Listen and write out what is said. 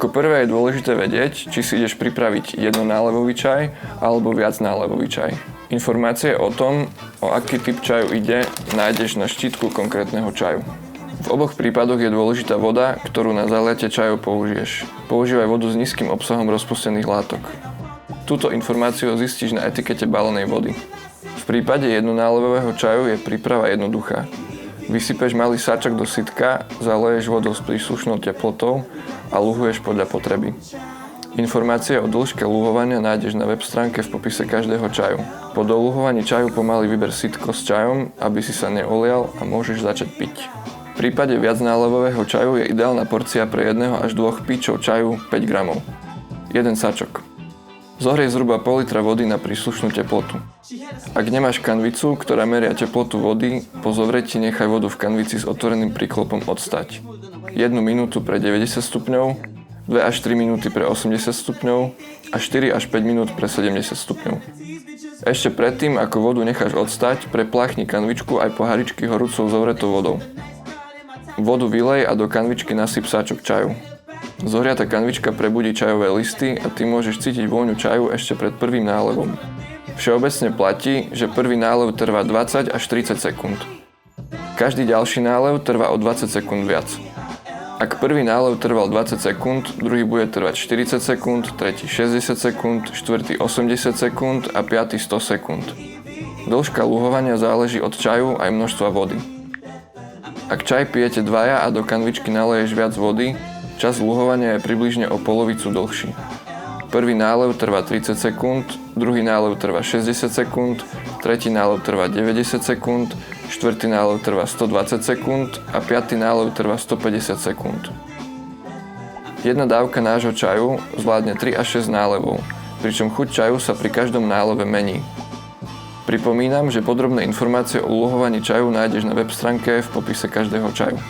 Ako prvé je dôležité vedieť, či si ideš pripraviť jednonálevový čaj alebo viacnálevový čaj. Informácie o tom, o aký typ čaju ide, nájdeš na štítku konkrétneho čaju. V oboch prípadoch je dôležitá voda, ktorú na zaliate čaju použiješ. Používaj vodu s nízkym obsahom rozpustených látok. Túto informáciu zistíš na etikete balenej vody. V prípade jednonálevového čaju je príprava jednoduchá. Vysypeš malý sáčok do sytka, zaleješ vodou s príslušnou teplotou a luhuješ podľa potreby. Informácie o dĺžke luhovania nájdeš na web stránke v popise každého čaju. Po doluhovaní čaju pomaly vyber sytko s čajom, aby si sa neolial a môžeš začať piť. V prípade viacnálevového čaju je ideálna porcia pre 1 až 2 píčov čaju 5 gramov. 1 sáčok. Zohrej zhruba pol litra vody na príslušnú teplotu. Ak nemáš kanvicu, ktorá meria teplotu vody, po zovretí nechaj vodu v kanvici s otvoreným príklopom odstať. 1 minútu pre 90 stupňov, 2 až 3 minúty pre 80 stupňov a 4 až 5 minút pre 70 stupňov. Ešte predtým, ako vodu necháš odstať, prepláchni kanvičku aj poháričky horúcou zovretou vodou. Vodu vylej a do kanvičky nasyp sáčok čaju. Zohriatá kanvička prebudí čajové listy a ty môžeš cítiť vôňu čaju ešte pred prvým nálevom. Všeobecne platí, že prvý nálev trvá 20 až 30 sekúnd. Každý ďalší nálev trvá o 20 sekúnd viac. Ak prvý nálev trval 20 sekúnd, druhý bude trvať 40 sekúnd, tretí 60 sekúnd, štvrtý 80 sekúnd a piaty 100 sekúnd. Dĺžka luhovania záleží od čaju aj množstva vody. Ak čaj pijete dvaja a do kanvičky naleješ viac vody, čas luhovania je približne o polovicu dlhší. Prvý nálev trvá 30 sekúnd, druhý nálev trvá 60 sekúnd, tretí nálev trvá 90 sekúnd, štvrtý nálev trvá 120 sekúnd a piatý nálev trvá 150 sekúnd. Jedna dávka nášho čaju zvládne 3 až 6 nálevov, pričom chuť čaju sa pri každom náleve mení. Pripomínam, že podrobné informácie o luhovaní čaju nájdeš na web stránke v popise každého čaju.